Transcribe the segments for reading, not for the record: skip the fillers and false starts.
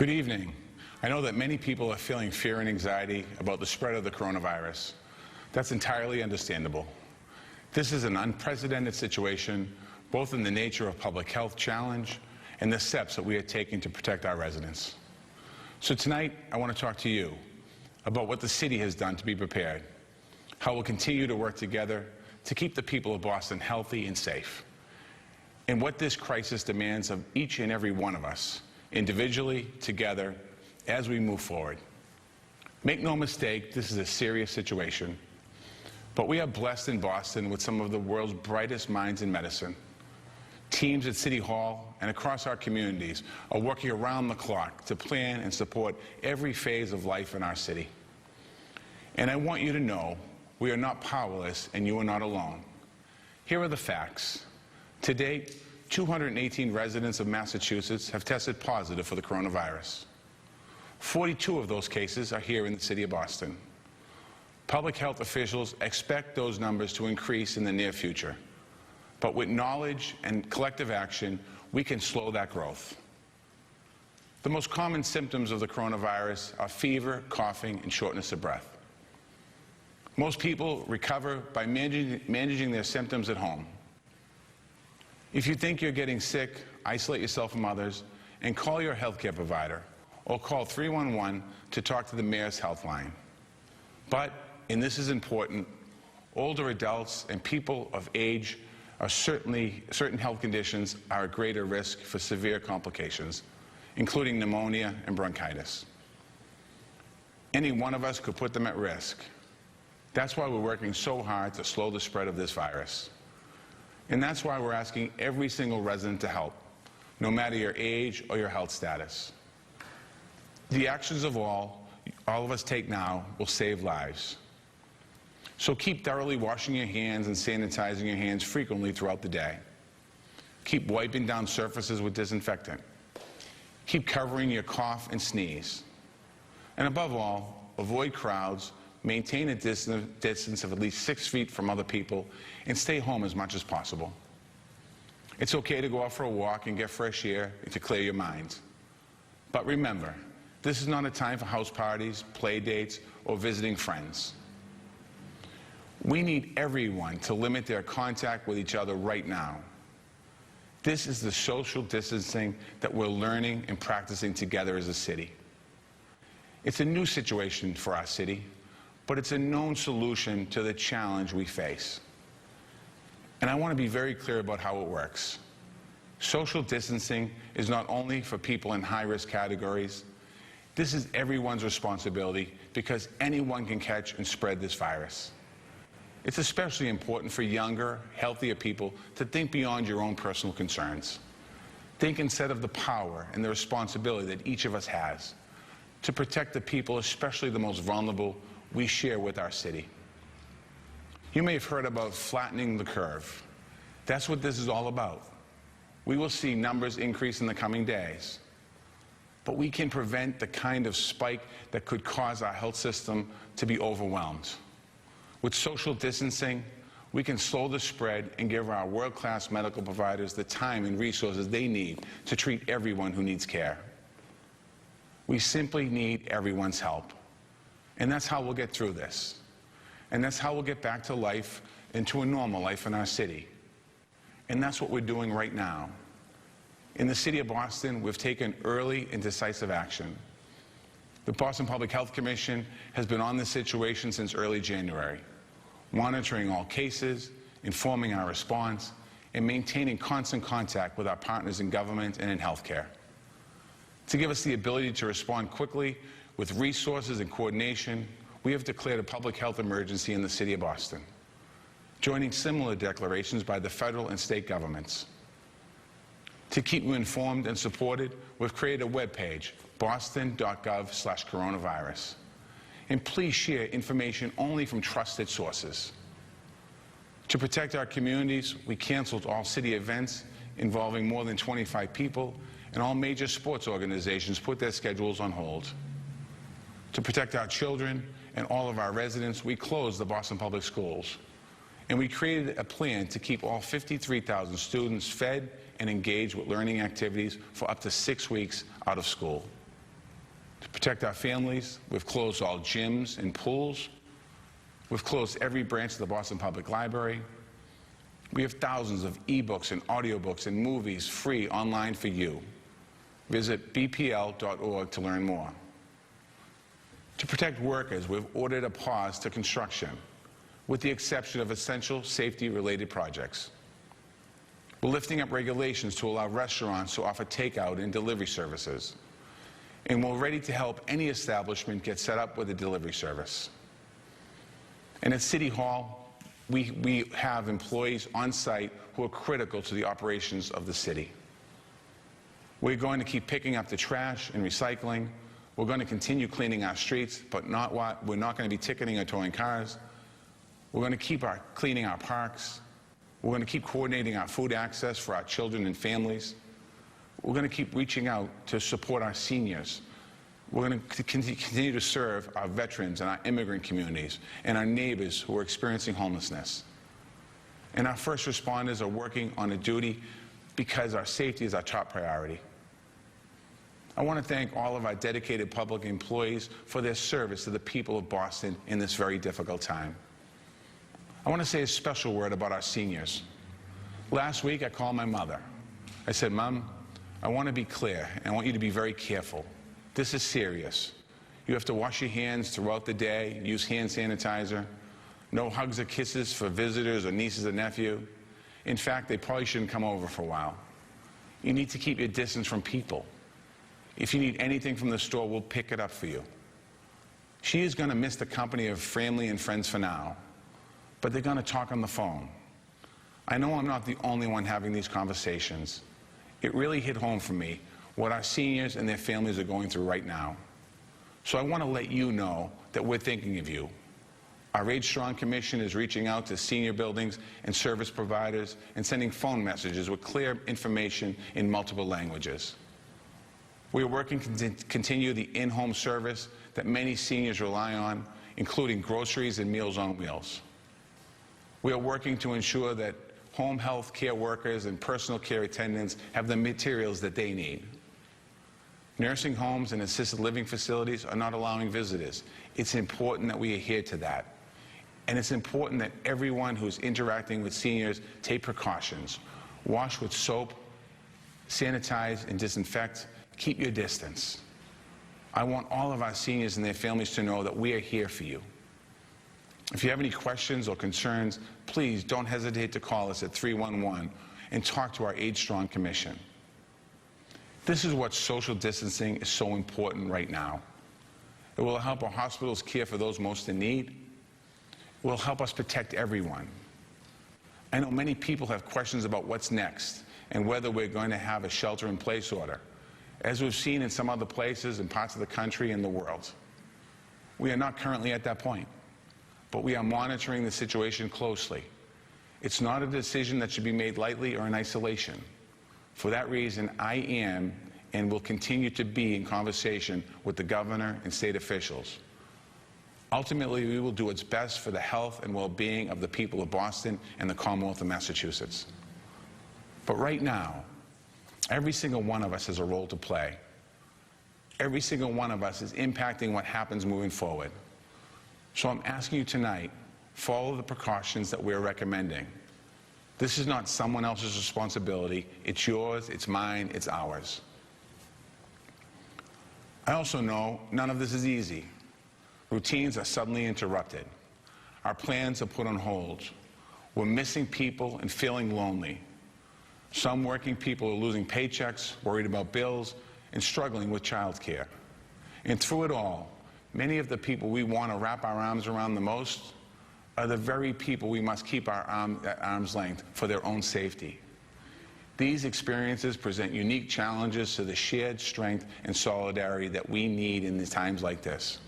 Good evening. I know that many people are feeling fear and anxiety about the spread of the coronavirus. That's entirely understandable. This is an unprecedented situation, both in the nature of public health challenge and the steps that we are taking to protect our residents. So tonight, I want to talk to you about what the city has done to be prepared, how we'll continue to work together to keep the people of Boston healthy and safe, and what this crisis demands of each and every one of us, individually, together, as we move forward. Make no mistake, this is a serious situation, but we are blessed in Boston with some of the world's brightest minds in medicine. Teams at City Hall and across our communities are working around the clock to plan and support every phase of life in our city. And I want you to know we are not powerless and you are not alone. Here are the facts. To date, 218 residents of Massachusetts have tested positive for the coronavirus. 42 of those cases are here in the city of Boston. Public health officials expect those numbers to increase in the near future. But with knowledge and collective action, we can slow that growth. The most common symptoms of the coronavirus are fever, coughing, and shortness of breath. Most people recover by managing their symptoms at home. If you think you're getting sick, isolate yourself from others and call your healthcare provider or call 311 to talk to the mayor's health line. But, and this is important, older adults and people of age are certain health conditions are at greater risk for severe complications, including pneumonia and bronchitis. Any one of us could put them at risk. That's why we're working so hard to slow the spread of this virus. And that's why we're asking every single resident to help, no matter your age or your health status. The actions of all of us take now will save lives. So keep thoroughly washing your hands and sanitizing your hands frequently throughout the day. Keep wiping down surfaces with disinfectant. Keep covering your cough and sneeze. And above all, avoid crowds, maintain a distance of at least 6 feet from other people, and stay home as much as possible. It's okay to go out for a walk and get fresh air to clear your mind. But remember, this is not a time for house parties, play dates, or visiting friends. We need everyone to limit their contact with each other right now. This is the social distancing that we're learning and practicing together as a city. It's a new situation for our city, but it's a known solution to the challenge we face. And I want to be very clear about how it works. Social distancing is not only for people in high-risk categories. This is everyone's responsibility because anyone can catch and spread this virus. It's especially important for younger, healthier people to think beyond your own personal concerns. Think instead of the power and the responsibility that each of us has to protect the people, especially the most vulnerable, we share with our city. You may have heard about flattening the curve. That's what this is all about. We will see numbers increase in the coming days. But we can prevent the kind of spike that could cause our health system to be overwhelmed. With social distancing, we can slow the spread and give our world-class medical providers the time and resources they need to treat everyone who needs care. We simply need everyone's help. And that's how we'll get through this. And that's how we'll get back to life and to a normal life in our city. And that's what we're doing right now. In the city of Boston, we've taken early and decisive action. The Boston Public Health Commission has been on this situation since early January, monitoring all cases, informing our response, and maintaining constant contact with our partners in government and in healthcare. To give us the ability to respond quickly with resources and coordination, we have declared a public health emergency in the city of Boston, joining similar declarations by the federal and state governments. To keep you informed and supported, we've created a webpage, boston.gov/coronavirus. And please share information only from trusted sources. To protect our communities, we canceled all city events involving more than 25 people, and all major sports organizations put their schedules on hold. To protect our children and all of our residents, we closed the Boston Public Schools. And we created a plan to keep all 53,000 students fed and engaged with learning activities for up to 6 weeks out of school. To protect our families, we've closed all gyms and pools. We've closed every branch of the Boston Public Library. We have thousands of ebooks and audiobooks and movies free online for you. Visit bpl.org to learn more. To protect workers, we've ordered a pause to construction, with the exception of essential safety-related projects. We're lifting up regulations to allow restaurants to offer takeout and delivery services. And we're ready to help any establishment get set up with a delivery service. And at City Hall, we have employees on site who are critical to the operations of the city. We're going to keep picking up the trash and recycling. We're going to continue cleaning our streets, but we're not going to be ticketing or towing cars. We're going to keep cleaning our parks. We're going to keep coordinating our food access for our children and families. We're going to keep reaching out to support our seniors. We're going to continue to serve our veterans and our immigrant communities and our neighbors who are experiencing homelessness. And our first responders are working on a duty because our safety is our top priority. I want to thank all of our dedicated public employees for their service to the people of Boston in this very difficult time. I want to say a special word about our seniors. Last week, I called my mother. I said, "Mom, I want to be clear, and I want you to be very careful. This is serious. You have to wash your hands throughout the day, use hand sanitizer, no hugs or kisses for visitors or nieces or nephew. In fact, they probably shouldn't come over for a while. You need to keep your distance from people. If you need anything from the store, we'll pick it up for you." She is going to miss the company of family and friends for now, but they're going to talk on the phone. I know I'm not the only one having these conversations. It really hit home for me what our seniors and their families are going through right now. So I want to let you know that we're thinking of you. Our Age Strong Commission is reaching out to senior buildings and service providers and sending phone messages with clear information in multiple languages. We are working to continue the in-home service that many seniors rely on, including groceries and Meals on Wheels. We are working to ensure that home health care workers and personal care attendants have the materials that they need. Nursing homes and assisted living facilities are not allowing visitors. It's important that we adhere to that. And it's important that everyone who's interacting with seniors take precautions. Wash with soap, sanitize and disinfect, keep your distance. I want all of our seniors and their families to know that we are here for you. If you have any questions or concerns, please don't hesitate to call us at 311 and talk to our Age Strong Commission. This is what social distancing is so important right now. It will help our hospitals care for those most in need. It will help us protect everyone. I know many people have questions about what's next and whether we're going to have a shelter-in-place order, as we've seen in some other places and parts of the country and the world. We are not currently at that point, but we are monitoring the situation closely. It's not a decision that should be made lightly or in isolation. For that reason, I am and will continue to be in conversation with the governor and state officials. Ultimately, we will do what's best for the health and well-being of the people of Boston and the Commonwealth of Massachusetts. But right now, every single one of us has a role to play. Every single one of us is impacting what happens moving forward. So I'm asking you tonight, follow the precautions that we're recommending. This is not someone else's responsibility. It's yours, it's mine, it's ours. I also know none of this is easy. Routines are suddenly interrupted. Our plans are put on hold. We're missing people and feeling lonely. Some working people are losing paychecks, worried about bills, and struggling with childcare. And through it all, many of the people we want to wrap our arms around the most are the very people we must keep at arm's length for their own safety. These experiences present unique challenges to the shared strength and solidarity that we need in times like this.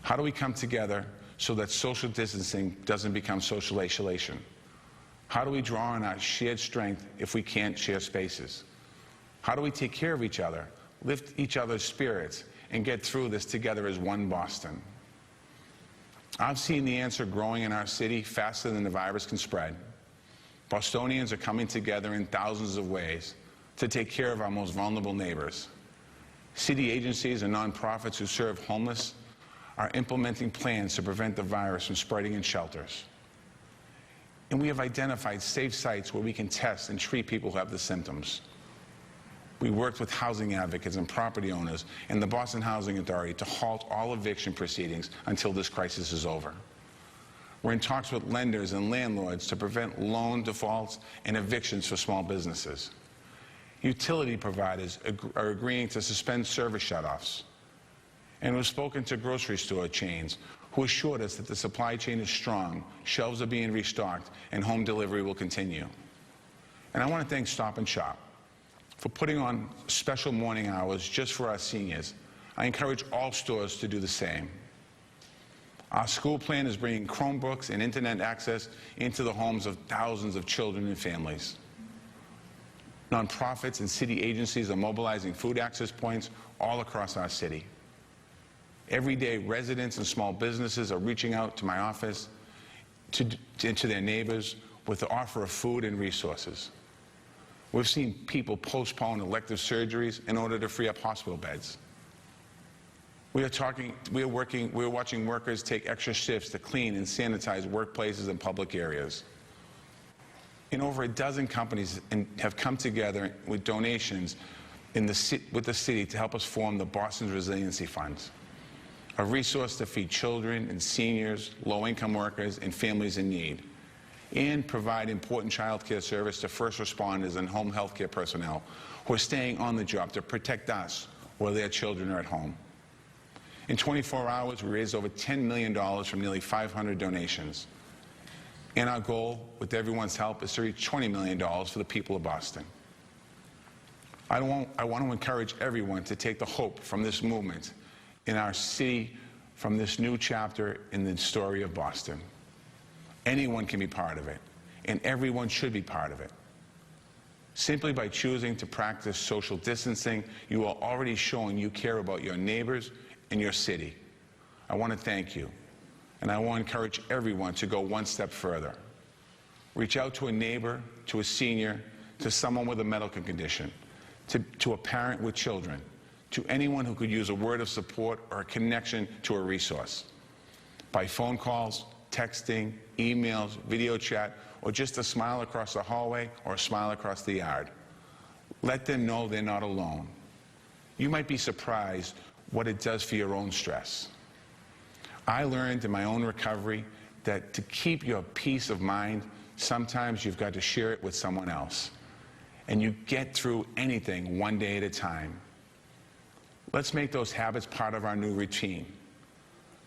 How do we come together so that social distancing doesn't become social isolation? How do we draw on our shared strength if we can't share spaces? How do we take care of each other, lift each other's spirits, and get through this together as one Boston? I've seen the answer growing in our city faster than the virus can spread. Bostonians are coming together in thousands of ways to take care of our most vulnerable neighbors. City agencies and nonprofits who serve homeless are implementing plans to prevent the virus from spreading in shelters. And we have identified safe sites where we can test and treat people who have the symptoms. We worked with housing advocates and property owners and the Boston Housing Authority to halt all eviction proceedings until this crisis is over. We're in talks with lenders and landlords to prevent loan defaults and evictions for small businesses. Utility providers are agreeing to suspend service shutoffs. And we've spoken to grocery store chains who assured us that the supply chain is strong, shelves are being restocked, and home delivery will continue. And I want to thank Stop and Shop for putting on special morning hours just for our seniors. I encourage all stores to do the same. Our school plan is bringing Chromebooks and internet access into the homes of thousands of children and families. Nonprofits and city agencies are mobilizing food access points all across our city. Every day, residents and small businesses are reaching out to my office and to their neighbors with the offer of food and resources. We've seen people postpone elective surgeries in order to free up hospital beds. We're watching workers take extra shifts to clean and sanitize workplaces and public areas. And over a dozen companies have come together with donations with the city to help us form the Boston Resiliency Fund, a resource to feed children and seniors, low-income workers, and families in need, and provide important child care service to first responders and home health care personnel who are staying on the job to protect us while their children are at home. In 24 hours, we raised over $10 million from nearly 500 donations. And our goal, with everyone's help, is to reach $20 million for the people of Boston. I want to encourage everyone to take the hope from this movement in our city, from this new chapter in the story of Boston. Anyone can be part of it, and everyone should be part of it. Simply by choosing to practice social distancing, you are already showing you care about your neighbors and your city. I want to thank you. And I want to encourage everyone to go one step further. Reach out to a neighbor, to a senior, to someone with a medical condition, to a parent with children, to anyone who could use a word of support or a connection to a resource. By phone calls, texting, emails, video chat, or just a smile across the hallway or a smile across the yard. Let them know they're not alone. You might be surprised what it does for your own stress. I learned in my own recovery that to keep your peace of mind, sometimes you've got to share it with someone else. And you get through anything one day at a time. Let's make those habits part of our new routine.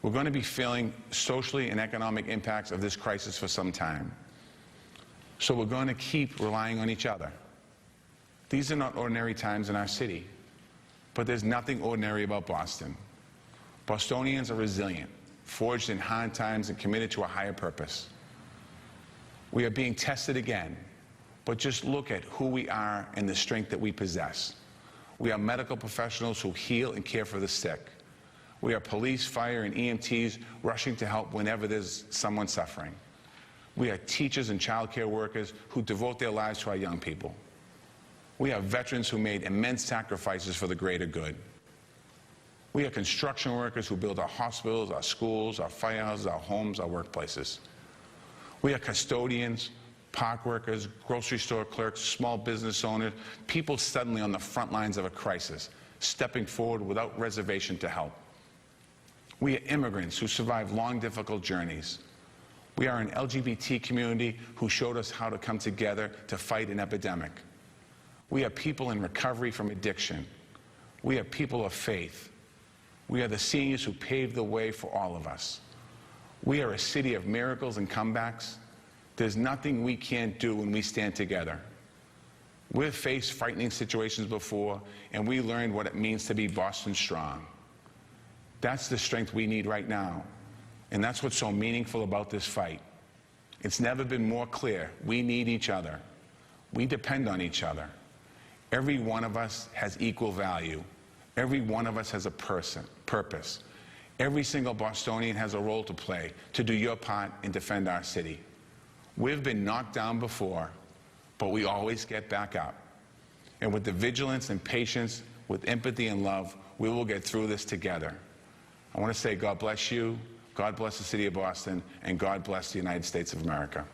We're going to be feeling socially and economic impacts of this crisis for some time. So we're going to keep relying on each other. These are not ordinary times in our city, but there's nothing ordinary about Boston. Bostonians are resilient, forged in hard times, and committed to a higher purpose. We are being tested again, but just look at who we are and the strength that we possess. We are medical professionals who heal and care for the sick. We are police, fire, and EMTs rushing to help whenever there's someone suffering. We are teachers and child care workers who devote their lives to our young people. We are veterans who made immense sacrifices for the greater good. We are construction workers who build our hospitals, our schools, our firehouses, our homes, our workplaces. We are custodians, park workers, grocery store clerks, small business owners, people suddenly on the front lines of a crisis, stepping forward without reservation to help. We are immigrants who survived long, difficult journeys. We are an LGBT community who showed us how to come together to fight an epidemic. We are people in recovery from addiction. We are people of faith. We are the seniors who paved the way for all of us. We are a city of miracles and comebacks. There's nothing we can't do when we stand together. We've faced frightening situations before, and we learned what it means to be Boston strong. That's the strength we need right now, and that's what's so meaningful about this fight. It's never been more clear. We need each other. We depend on each other. Every one of us has equal value. Every one of us has a purpose. Every single Bostonian has a role to play to do your part and defend our city. We've been knocked down before, but we always get back up. And with the vigilance and patience with empathy and love, we will get through this together. I want to say God bless you, God bless the city of Boston, and God bless the United States of America.